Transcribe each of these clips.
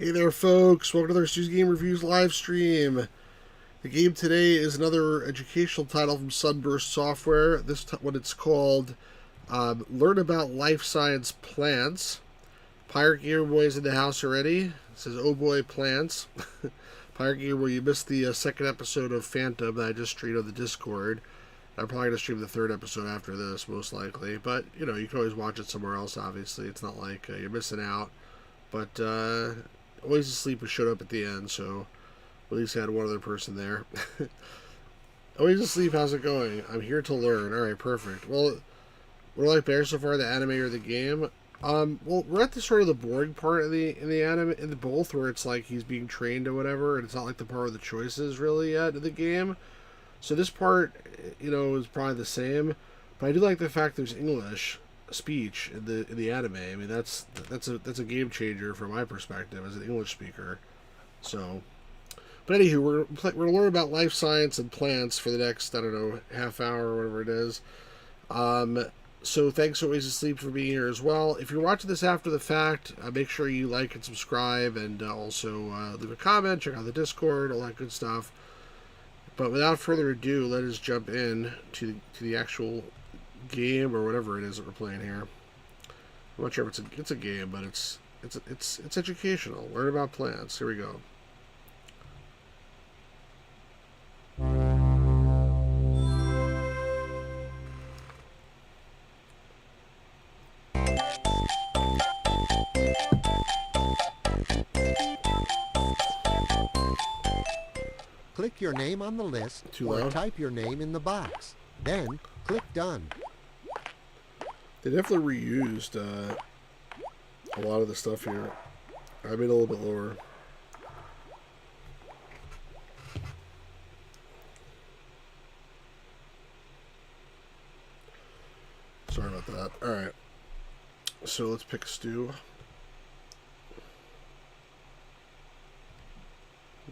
Hey there, folks. Welcome to the Stu's Game Reviews live stream. The game today is another educational title from Sunburst Software. This one it's called Learn About Life Science Plants. Pirate Gamer Boy's in the house already. It says, oh boy, plants. Pirate Gamer Boy, you missed the second episode of Phantom that I just streamed on the Discord. I'm probably going to stream the third episode after this, most likely. But, you know, you can always watch it somewhere else, obviously. It's not like you're missing out. But, Always Asleep was showed up at the end, so at least I had one other person there. Always Asleep, how's it going? I'm here to learn. Alright, perfect. Well, what do I like better so far, the anime or the game? Well, we're at the sort of the boring part of in the anime, in the both, where it's like he's being trained or whatever, and it's not like the part of the choices really yet in the game. So this part, you know, is probably the same, but I do like the fact there's English speech in the anime. I mean, that's a game changer from my perspective as an English speaker. So, but anywho, we're gonna learn about life science and plants for the next, I don't know, half hour or whatever it is. So thanks Always Asleep for being here as well. If you're watching this after the fact, make sure you like and subscribe, and also leave a comment, check out the Discord, all that good stuff. But without further ado, let us jump in to the actual game or whatever it is that we're playing here. I'm not sure if it's a game, but it's educational. Learn about plants. Here we go. Click your name on the list or type your name in the box. Then click Done. They definitely reused a lot of the stuff here. I made it a little bit lower. Sorry about that. Alright. So let's pick Stu.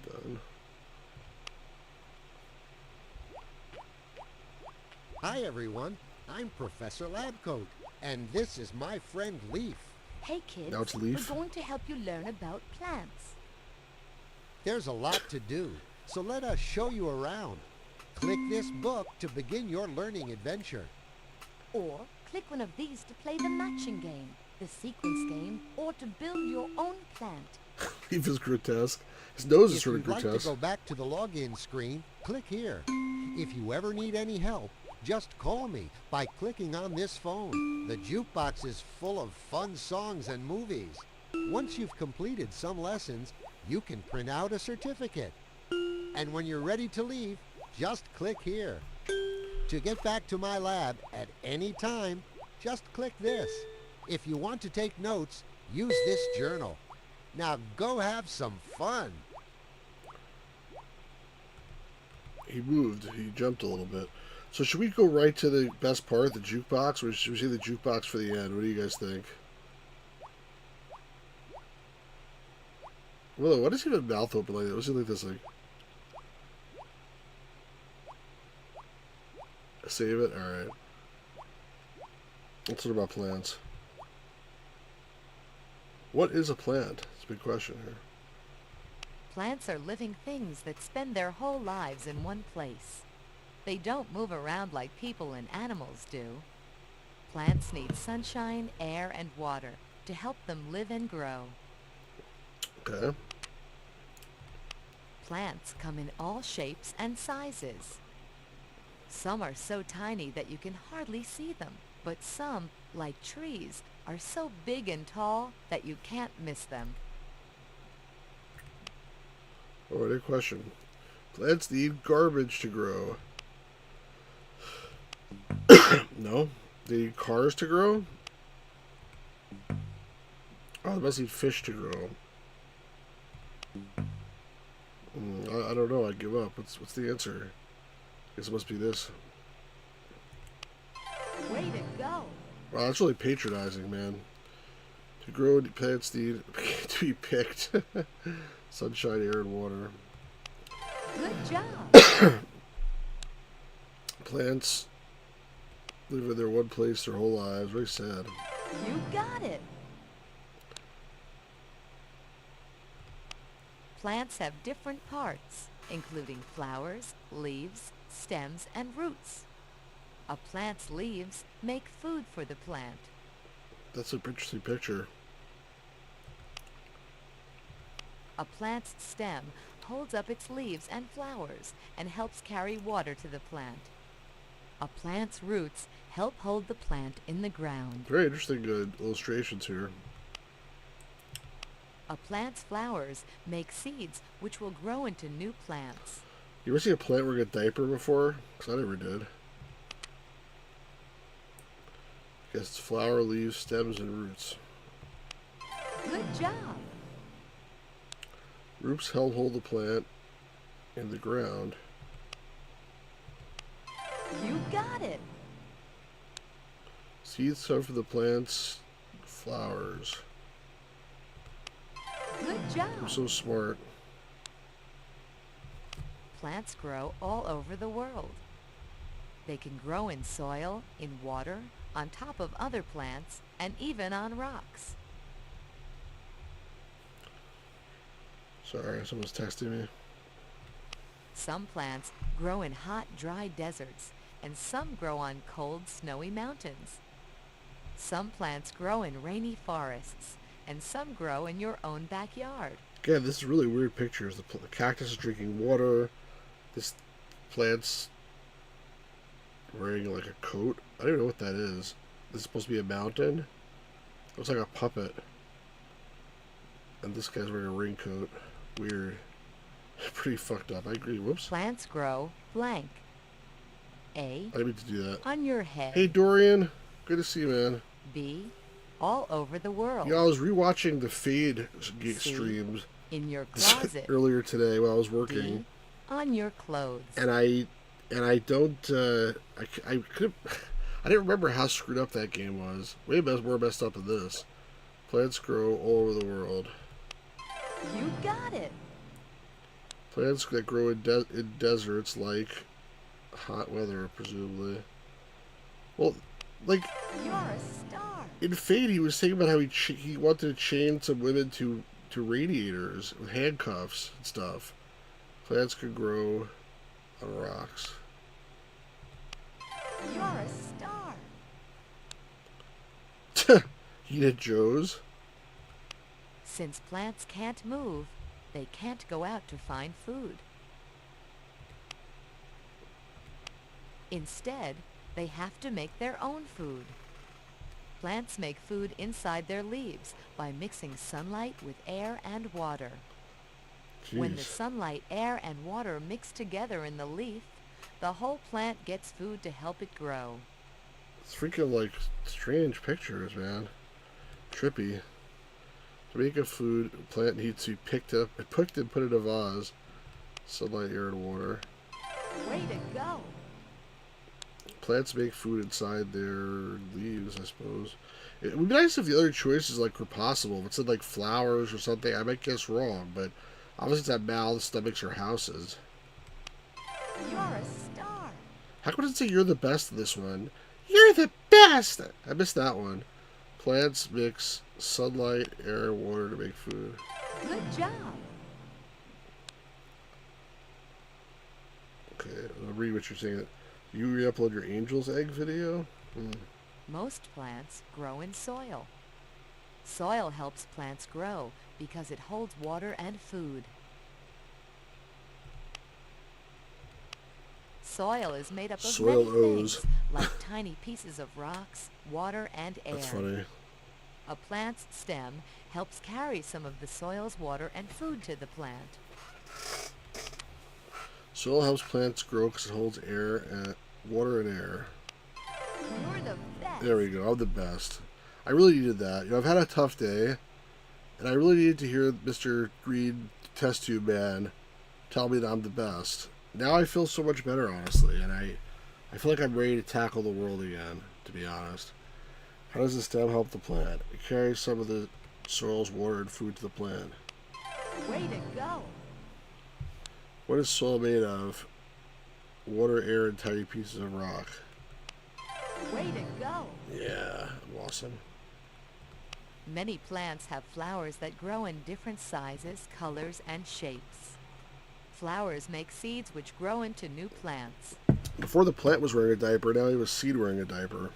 Done. Hi everyone, I'm Professor Labcoat, and this is my friend Leaf. Hey kids, Now it's Leaf. we're going to help you learn about plants. There's a lot to do, so let us show you around. Click this book to begin your learning adventure. Or click one of these to play the matching game, the sequence game, or to build your own plant. Leaf is grotesque. His nose is If sort you'd of like grotesque. to go back to the login screen, click here. If you ever need any help, just call me by clicking on this phone. The jukebox is full of fun songs and movies. Once you've completed some lessons, you can print out a certificate. And when you're ready to leave, just click here. To get back to my lab at any time, just click this. If you want to take notes, use this journal. Now go have some fun. He moved. He jumped a little bit. So should we go right to the best part, the jukebox, or should we save the jukebox for the end? What do you guys think? Well, what does he have a mouth open like that? What's he like this, like? Save it? Alright. Let's learn about plants. What is a plant? It's a big question here. Plants are living things that spend their whole lives in one place. They don't move around like people and animals do. Plants need sunshine, air, and water to help them live and grow. Okay. Plants come in all shapes and sizes. Some are so tiny that you can hardly see them, but some, like trees, are so big and tall that you can't miss them. Alright, a question. Plants need garbage to grow. No? They need cars to grow? Oh, they must need fish to grow. I don't know. I give up. What's the answer? I guess it must be this. Way to go! Wow, that's really patronizing, man. To grow, plants need to be picked. Sunshine, air, and water. Good job! Plants live in their one place their whole lives. Very sad. You got it! Plants have different parts, including flowers, leaves, stems, and roots. A plant's leaves make food for the plant. That's an interesting picture. A plant's stem holds up its leaves and flowers and helps carry water to the plant. A plant's roots help hold the plant in the ground. Very interesting illustrations here. A plant's flowers make seeds which will grow into new plants. You ever see a plant wearing a diaper before? Because I never did. I guess it's flower, leaves, stems, and roots. Good job! Roots help hold the plant in the ground. You got it! Seeds cover the plant's flowers. Good job! I'm so smart. Plants grow all over the world. They can grow in soil, in water, on top of other plants, and even on rocks. Sorry, someone's texting me. Some plants grow in hot, dry deserts, and some grow on cold, snowy mountains. Some plants grow in rainy forests, and some grow in your own backyard. Again, this is really weird pictures. The cactus is drinking water. This plant's wearing like a coat. I don't even know what that is. This is supposed to be a mountain. Looks like a puppet. And this guy's wearing a raincoat. Weird. Pretty fucked up. I agree. Whoops. Plants grow blank. A. I didn't mean to do that. On your head. Hey, Dorian. Good to see you, man. B. All over the world. You know, I was rewatching the Fade C. streams In your closet. earlier today while I was working. D. On your clothes. And I don't, I could, I didn't remember how screwed up that game was. Way more messed up than this. Plants grow all over the world. You got it. Plants that grow in deserts like hot weather, presumably. Well, like You're a star. in Fate, he was saying about how he wanted to chain some women to radiators with handcuffs and stuff. Plants could grow on rocks. You're a star. Eat at Joe's. Since plants can't move, they can't go out to find food. Instead, they have to make their own food. Plants make food inside their leaves by mixing sunlight with air and water. When the Jeez. sunlight, air, and water mix together in the leaf, the whole plant gets food to help it grow. It's freaking like strange pictures, man. Trippy. To make a food, a plant needs to be picked up and put in a vase. Sunlight, air, and water. Way to go! Plants make food inside their leaves, I suppose. It would be nice if the other choices like were possible. If it said like flowers or something, I might guess wrong, but obviously it's got mouths, stomachs, or houses. You're a star. How come it say you're the best in this one? You're the best! I missed that one. Plants mix sunlight, air, and water to make food. Good job. Okay, I'll read what you're saying. You re-upload your angel's egg video? Most plants grow in soil. Soil helps plants grow because it holds water and food. Soil is made up of Soil many O's. things, like tiny pieces of rocks, water, and air. That's funny. A plant's stem helps carry some of the soil's water and food to the plant. Soil helps plants grow because it holds air and water and air. You're the best. There we go. I'm the best. I really needed that. You know, I've had a tough day, and I really needed to hear Mr. Green Test Tube Man tell me that I'm the best. Now I feel so much better, honestly, and I feel like I'm ready to tackle the world again, to be honest. How does the stem help the plant? It carries some of the soil's water and food to the plant. Way to go. What is soil made of? Water, air, and tiny pieces of rock. Way to go. Yeah, I'm awesome. Many plants have flowers that grow in different sizes, colors, and shapes. Flowers make seeds which grow into new plants. Before the plant was wearing a diaper, now he was seed wearing a diaper.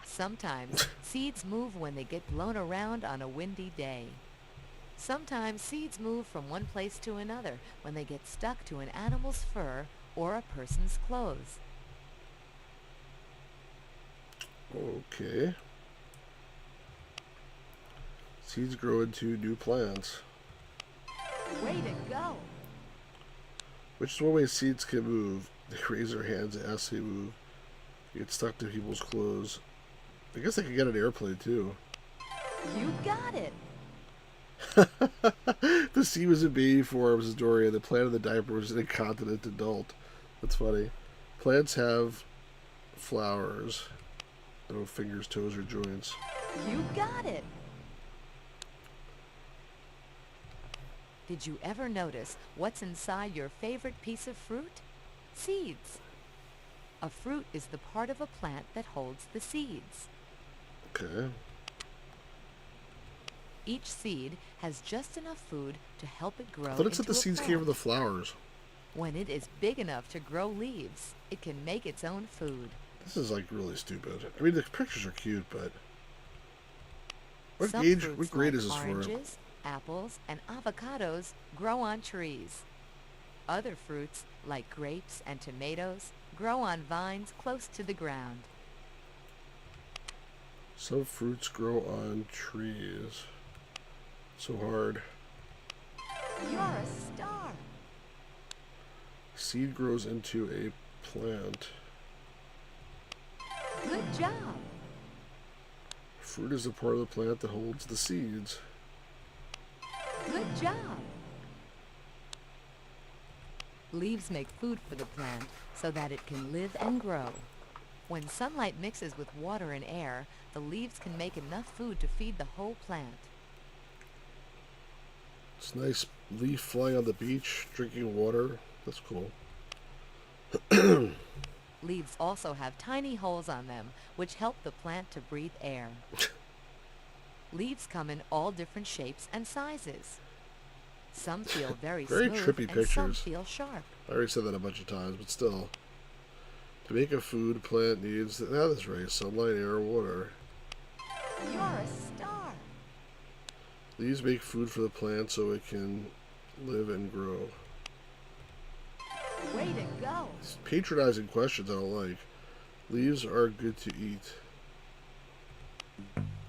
Sometimes seeds move when they get blown around on a windy day. Sometimes seeds move from one place to another when they get stuck to an animal's fur or a person's clothes. Okay. Seeds grow into new plants. Way to go! Which is one way seeds can move. They raise their hands as they move. They get stuck to people's clothes. I guess they could get an airplane too. You got it! The seed was in baby form, says Doria. The plant of the diaper was an incontinent adult. That's funny. Plants have flowers. No fingers, toes, or joints. You got it! Did you ever notice what's inside your favorite piece of fruit? Seeds. A fruit is the part of a plant that holds the seeds. Okay. Each seed has just enough food to help it grow I thought it said into the a seeds plant. came from the flowers. When it is big enough to grow leaves, it can make its own food. This is like really stupid. I mean, the pictures are cute, but what Some age? fruits What grade like is this for? oranges, apples, and avocados grow on trees. Other fruits, like grapes and tomatoes, grow on vines close to the ground. Some fruits grow on trees. So hard. You're a star! Seed grows into a plant. Good job! Fruit is the part of the plant that holds the seeds. Good job! Leaves make food for the plant so that it can live and grow. When sunlight mixes with water and air, the leaves can make enough food to feed the whole plant. It's nice leaf flying on the beach, drinking water. That's cool. Leaves also have tiny holes on them, which help the plant to breathe air. Leaves come in all different shapes and sizes. Some feel very Very smooth trippy and some pictures. feel sharp. I already said that a bunch of times, but still. To make a food, plant needs, now that's right, sunlight, air, water. You're a star! Leaves make food for the plant so it can live and grow. Way to go! It's patronizing questions I don't like. Leaves are good to eat.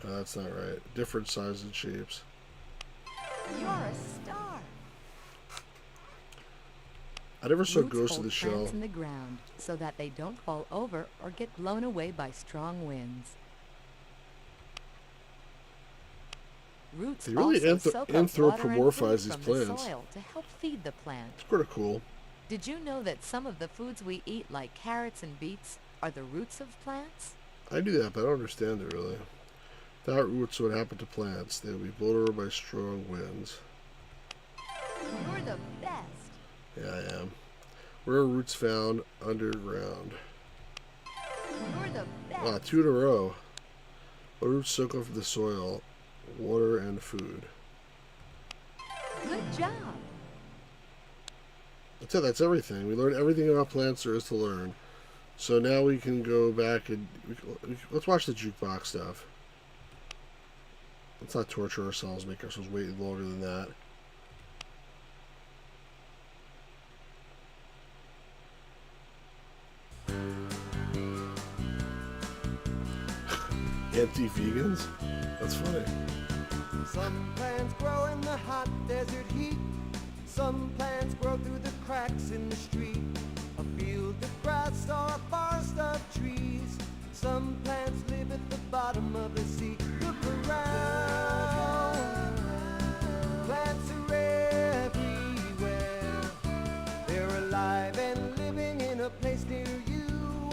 That's not right. Different sizes and shapes. You're a star! I never saw Roots Ghost in hold the Shell. plants in the ground so that they don't fall over or get blown away by strong winds. Roots They really also soak up water and anthropomorphize food these from plants. the soil to help feed the plant. It's kind of cool. Did you know that some of the foods we eat, like carrots and beets, are the roots of plants? I do that, but I don't understand it really. Without roots, what happened to plants? They will be blown over by strong winds. You're the best! Yeah, I am. Where are roots found? Underground. You're the best! Wow, 2 in a row. What roots soak up from the soil? Water and food. Good job! That's it, that's everything. We learned everything about plants there is to learn. So now we can go back and let's watch the jukebox stuff. Let's not torture ourselves, make ourselves wait longer than that. Anti-vegans? That's funny. Some plants grow in the hot desert heat. Some plants grow through the cracks in the street. A field of grass or a forest of trees. Some plants live at the bottom of the sea. Look around. Plants are everywhere. They're alive and living in a place near you.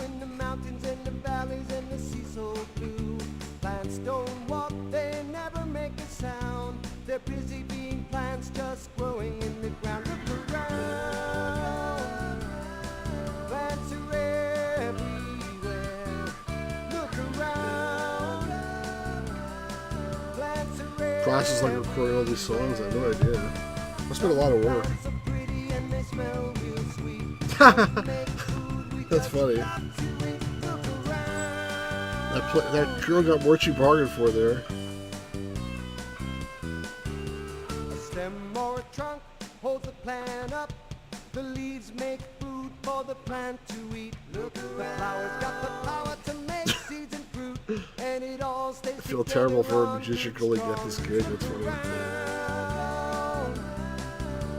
In the mountains and the valleys and the sea so blue. Plants don't walk, they never make a sound. They're busy being plants just growing in the ground. Look around. Plants are everywhere. Look around. process like recording all these songs? I have no idea. Must have been a lot of work. That's funny. That girl got more she bargained for there. A stem or a trunk holds the plant up. The leaves make food for the plant to eat. Look, the flower's got the power to make seeds and fruit, and it all stays. I feel terrible for a magician calling get this gig. That's funny.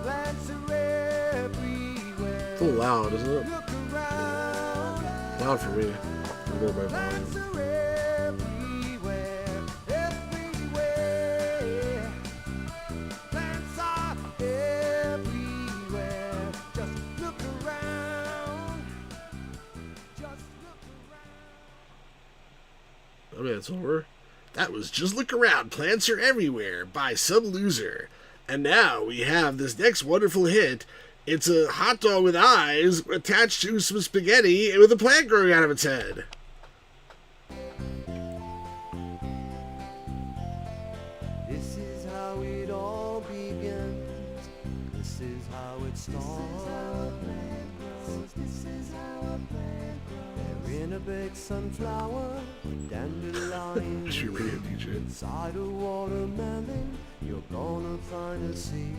Plants are everywhere. It's a little loud, isn't it? Look around. Loud for me. I'm going by volume. Plants are everywhere, everywhere. Plants are everywhere. Just look around. Just look around. Okay, it's over. That was Just Look Around, Plants Are Everywhere by Some Loser. And now we have this next wonderful hit. It's a hot dog with eyes attached to some spaghetti with a plant growing out of its head. This is how it all begins. This is how it starts. This is how a plant grows. They're in a big sunflower, dandelion. She radio DJ. Inside a watermelon, you're gonna find a seed.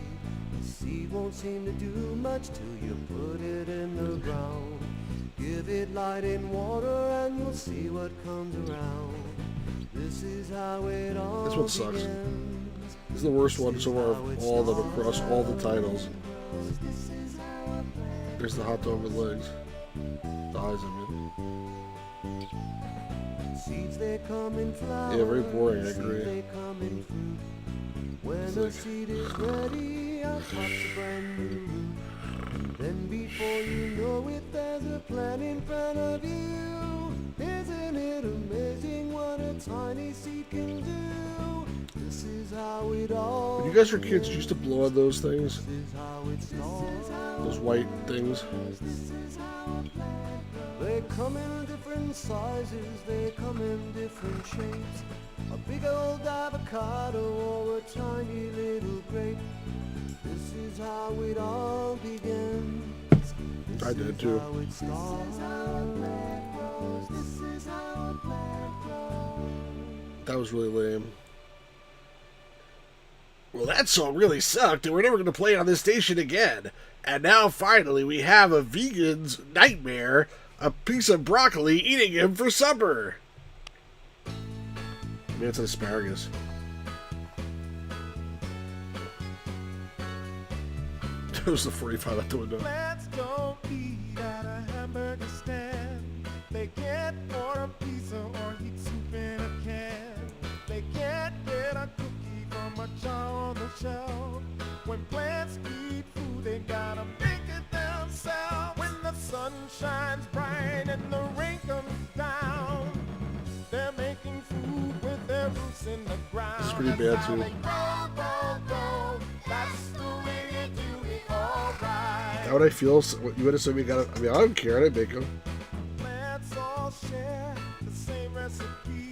The seed won't seem to do much till you put it in the ground. Give it light and water and you'll see what comes around. This is how it all This one sucks. begins. This is the worst one so far of all of them across all the titles. There's the hot dog with legs. The eyes, I mean. Seeds they come in flowers. Yeah, very boring, I seeds agree. They come in fruit. When It's the like- seed is ready, I'll pop the brand new root. Then before you know it, there's a plant in front of you. Isn't it amazing what a tiny seed can do? This is how it all When you guys were kids, you used to blow on those things? This is how it starts. Those white things? This is how a plant grows. They come in different sizes, they come in different shapes. A big old avocado or a tiny little grape. This is how it all begins. This I did is too. how it starts. This is how a plant grows. This is how a plant grows. That was really lame. Well, that song really sucked, and we're never going to play it on this station again. And now, finally, we have a vegan's nightmare, a piece of broccoli eating him for supper. Maybe it's an asparagus. That was the 45 out the window. Plants don't eat at a hamburger stand. They can't order a pizza or eat soup in a can. They can't get a cookie from a jar on the shelf. When plants eat food, they gotta make it themselves. When the sun shines bright and the rain comes down, they're making food with their roots in the ground. This is pretty That's bad, how too. they grow. That's the way they do it, alright. How would I feel? You would have said we got I mean, I don't care. I'd make them. Plants all share the same recipe.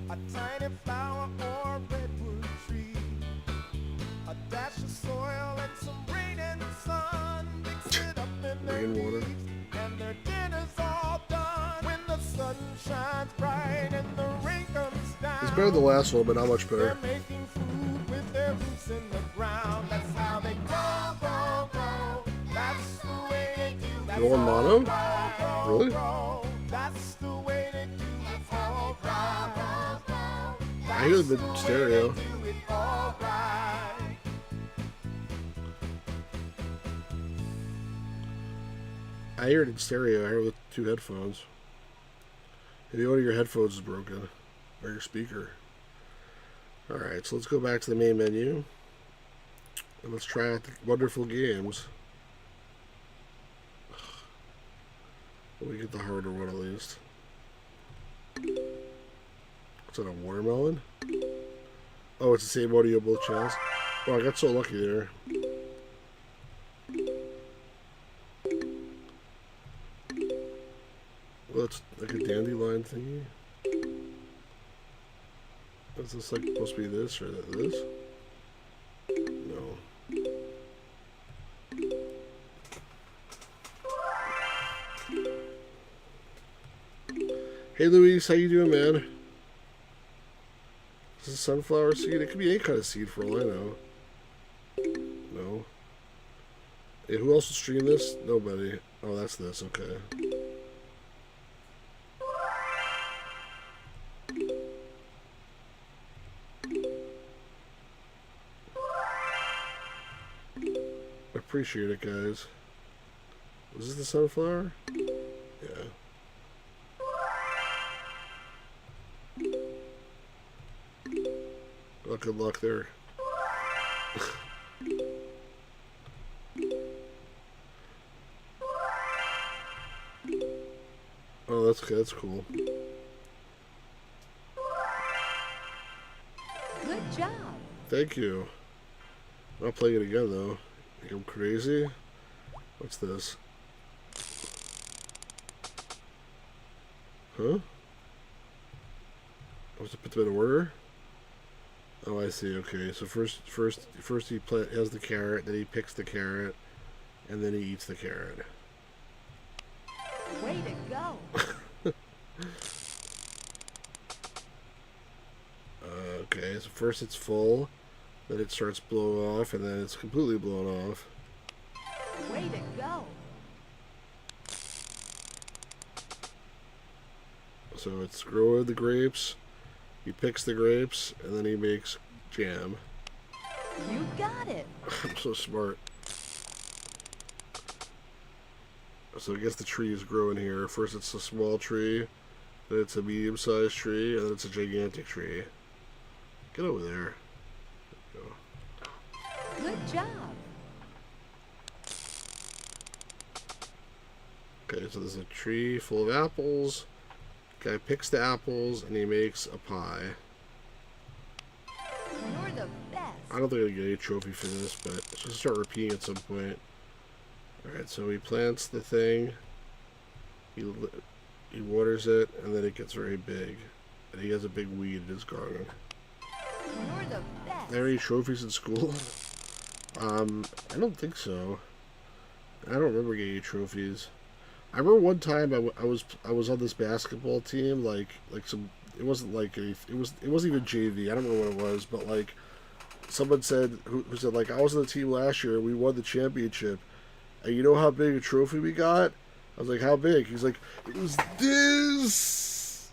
A tiny flower or a redwood tree. A dash of soil and some rain and sun. Mix it up in their Rain water. leaves, and their dinner's all done. When the sun shines bright and the rain comes down. It's better than the last one, but not much better. They're making food with their roots in the ground. That's how they grow, grow, grow. That's the way they do. That's You're on all mono? right, grow, Really? grow. That's the way they do it. All right. I hear them in stereo. Do it all right. I hear it in stereo. I hear it with two headphones. Maybe one of your headphones is broken. Or your speaker. Alright, so let's go back to the main menu. And let's try out the wonderful games. Let me get the harder one at least. What's that, a watermelon? Oh, it's the same audio both channels. Oh, I got so lucky there. Well, it's like a dandelion thingy. Is this like supposed to be this or this? No. Hey Luis, how you doing, man? Is this a sunflower seed? It could be any kind of seed for all I know. No. Yeah, who else will stream this? Nobody. Oh, that's this. Okay. Appreciate it, guys. Was this the sunflower? Yeah. Well, good luck there. Oh, that's okay. That's cool. Good job. Thank you. I'm not playing it again, though. Think I'm crazy? What's this? Huh? I was to put them in order? Oh, I see. Okay, so first he has the carrot, then he picks the carrot, and then he eats the carrot. Way to go. Okay, so first it's full, then it starts blowing off, and then it's completely blown off. Way to go. So it's growing the grapes, he picks the grapes, and then he makes jam. You got it. I'm so smart. So I guess the tree is growing here. First it's a small tree, then it's a medium-sized tree, and then it's a gigantic tree. Get over there. There we go. Good job. Okay, so there's a tree full of apples. Guy picks the apples and he makes a pie. You're the best. I don't think I get a trophy for this, but it's just start repeating at some point. Alright, so he plants the thing, he waters it, and then it gets very big. And he has a big weed in his garden. You're the best. Are there any trophies in school? I don't think so. I don't remember getting any trophies. I remember one time I was on this basketball team, like some. It wasn't like it wasn't even JV. I don't know what it was, but like someone said who said like I was on the team last year. We won the championship, and you know how big a trophy we got? I was like, how big? He's like, it was this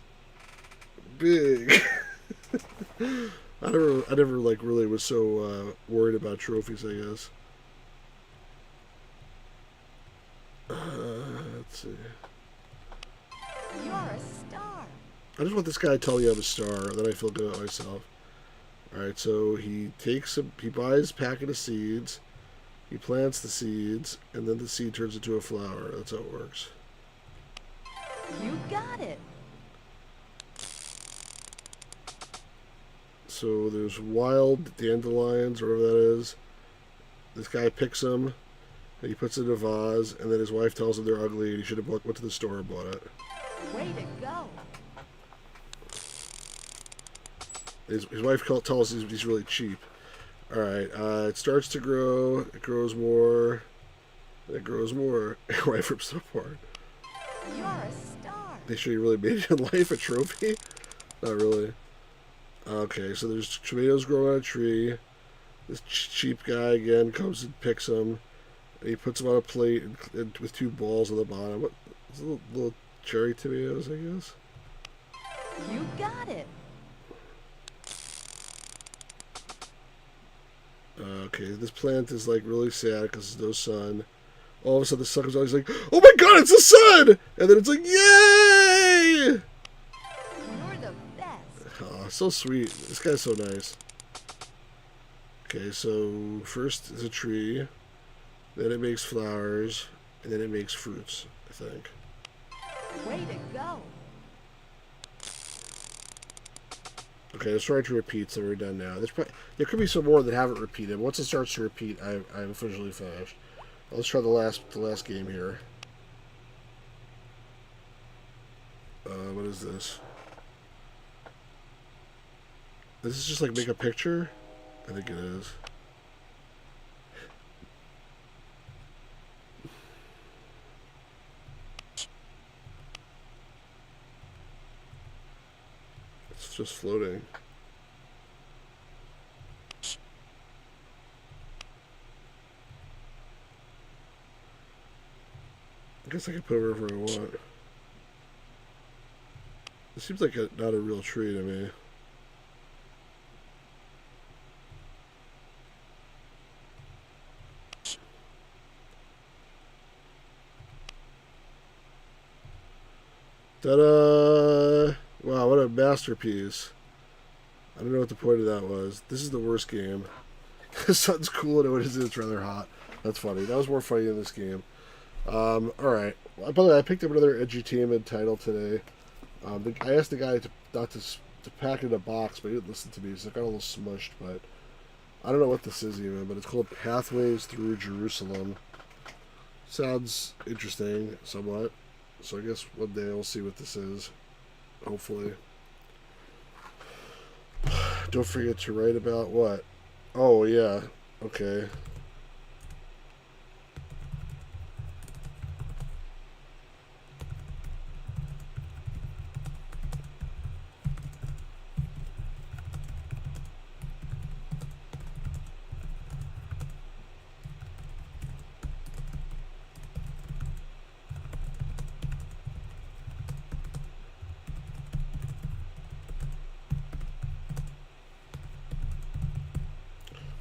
big. I never like really was so worried about trophies, I guess. Let's see. You're a star. I just want this guy to tell me I'm a star, then I feel good about myself. Alright, so he buys a packet of seeds, he plants the seeds, and then the seed turns into a flower. That's how it works. You got it. So there's wild dandelions, or whatever that is. This guy picks them, and he puts it in a vase, and then his wife tells him they're ugly, and he should have went to the store and bought it. Way to go. His wife tells us he's really cheap. Alright, it starts to grow, it grows more, it grows more, and wife rips it apart. You're a star. They show you really made it in life a trophy? Not really. Okay, so there's tomatoes growing on a tree. This cheap guy again comes and picks them. And he puts them on a plate and with two balls on the bottom. What? It's little cherry tomatoes, I guess. You got it. Okay, this plant is like really sad because there's no sun. All of a sudden the sun comes out. He's like, "Oh my God, it's the sun!" And then it's like, "Yay!" You're the best. Oh, so sweet. This guy's so nice. Okay, so first is a tree, then it makes flowers, and then it makes fruits, I think. Way to go. Okay, let's try to repeat, so we're done now. There could be some more that haven't repeated. Once it starts to repeat, I'm officially finished. Let's try the last game here. What is this? This is just like make a picture? I think it is. It's just floating. I guess I can put it wherever I want. It seems like not a real tree to me. Ta-da! Wow, what a masterpiece. I don't know what the point of that was. This is the worst game. The sun's cool and it's rather hot. That's funny. That was more funny than this game. Alright. By the way, I picked up another edutainment title today. I asked the guy not to pack it in a box, but he didn't listen to me, so it got a little smushed, but I don't know what this is even, but it's called Pathways Through Jerusalem. Sounds interesting, somewhat. So I guess one day I'll see what this is. Hopefully. Don't forget to write about what? Oh, yeah. Okay.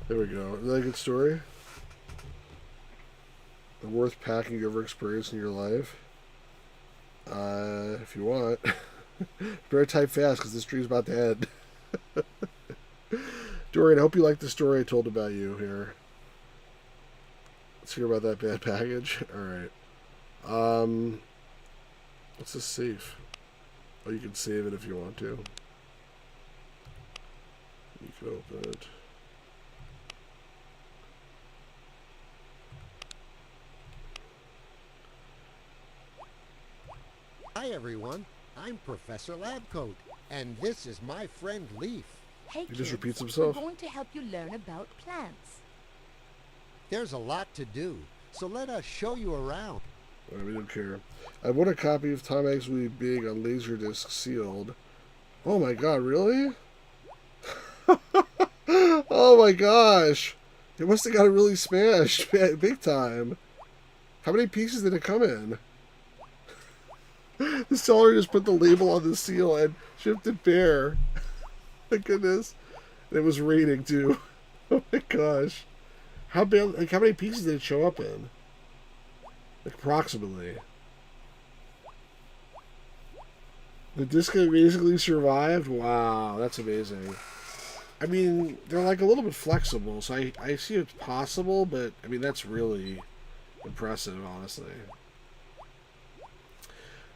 There we go. Is that a good story? The worst packing you ever experienced in your life? If you want. Better type fast because this stream's about to end. Dorian, I hope you like the story I told about you here. Let's hear about that bad package. Alright. What's this save? Oh, you can save it if you want to. You can open it. Hi, everyone. I'm Professor Labcoat, and this is my friend Leaf. Hey, He kids, just repeats we're himself. going to help you learn about plants. There's a lot to do, so let us show you around. We don't care. I bought a copy of Tom Hanks' Really Big on Laserdisc sealed. Oh my god, really? Oh my gosh! It must have got it really smashed, big time. How many pieces did it come in? The seller just put the label on the seal and shipped it bare. My goodness. And it was raining too. Oh my gosh. How bad, like how many pieces did it show up in? Like approximately. The disc basically survived? Wow, that's amazing. I mean, they're like a little bit flexible, so I see it's possible, but I mean that's really impressive, honestly.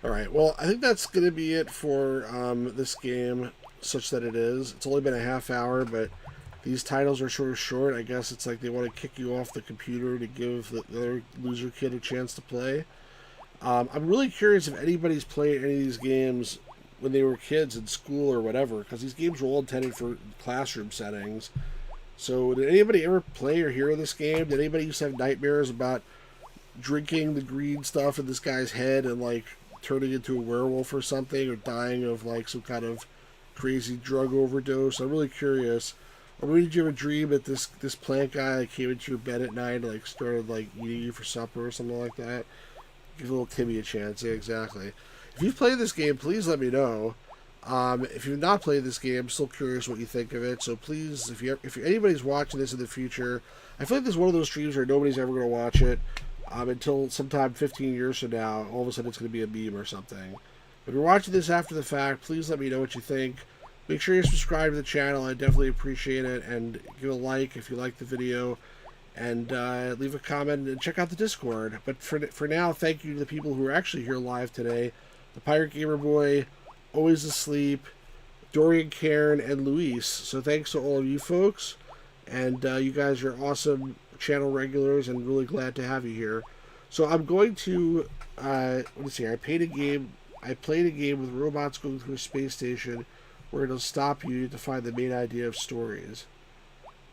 Alright, well, I think that's going to be it for this game, such that it is. It's only been a half hour, but these titles are sort of short. I guess it's like they want to kick you off the computer to give the other loser kid a chance to play. I'm really curious if anybody's played any of these games when they were kids in school or whatever, because these games were all intended for classroom settings. So, did anybody ever play or hear of this game? Did anybody used to have nightmares about drinking the green stuff in this guy's head and, like, turning into a werewolf or something, or dying of like some kind of crazy drug overdose? I'm really curious. Or maybe did you ever dream that this plant guy like, came into your bed at night and like started like eating you for supper or something like that? Give little Timmy a chance. Yeah, exactly. If you've played this game, please let me know. If you've not played this game, I'm still curious what you think of it. So please, if anybody's watching this in the future, I feel like this is one of those streams where nobody's ever going to watch it. Until sometime 15 years from now, all of a sudden it's going to be a meme or something. If you're watching this after the fact, please let me know what you think. Make sure you subscribe to the channel. I definitely appreciate it. And give a like if you like the video. And leave a comment and check out the Discord. But for now, thank you to the people who are actually here live today. The Pirate Gamer Boy, Always Asleep, Dorian, Karen, and Luis. So thanks to all of you folks. And you guys are awesome channel regulars, and really glad to have you here. So I'm going to let's see. I played a game with robots going through a space station where it'll stop you to find the main idea of stories.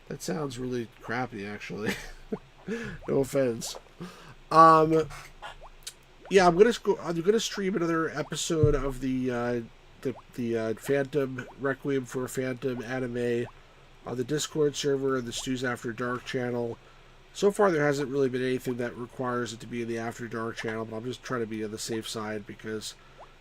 That sounds really crappy, actually. No offense. Yeah, I'm gonna stream another episode of the Phantom Requiem for a Phantom anime on the Discord server and the Stu's After Dark channel. So far, there hasn't really been anything that requires it to be in the After Dark channel, but I'm just trying to be on the safe side because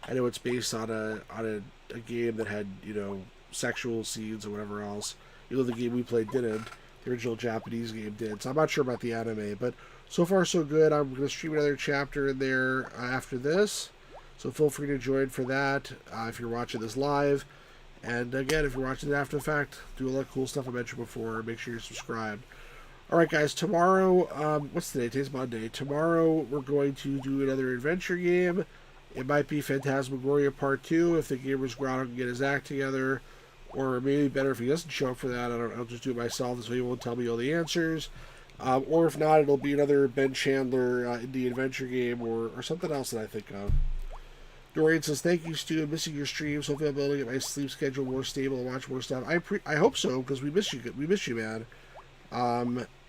I know it's based on a game that had, you know, sexual scenes or whatever else. You know, the game we played didn't. The original Japanese game did. So I'm not sure about the anime, but so far so good. I'm going to stream another chapter in there after this. So feel free to join for that if you're watching this live. And again, if you're watching it after the fact, do a lot of cool stuff I mentioned before. Make sure you're subscribed. Alright guys, tomorrow, what's today? Today's Monday. Tomorrow we're going to do another adventure game. It might be Phantasmagoria Part 2 if the gamer's ground can get his act together. Or maybe better if he doesn't show up for that. I'll just do it myself. This way he won't tell me all the answers. Or if not, it'll be another Ben Chandler indie adventure game or something else that I think of. Dorian says, thank you, Stu. I'm missing your streams. Hopefully I'll be able to get my sleep schedule more stable and watch more stuff. I hope so, because we miss you. We miss you, man.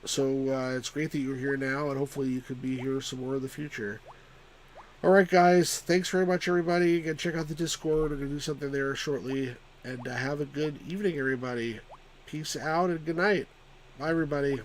So it's great that you're here now, and hopefully you could be here some more in the future. Alright, guys. Thanks very much, everybody. Again, check out the Discord. We're going to do something there shortly. And have a good evening, everybody. Peace out and good night. Bye, everybody.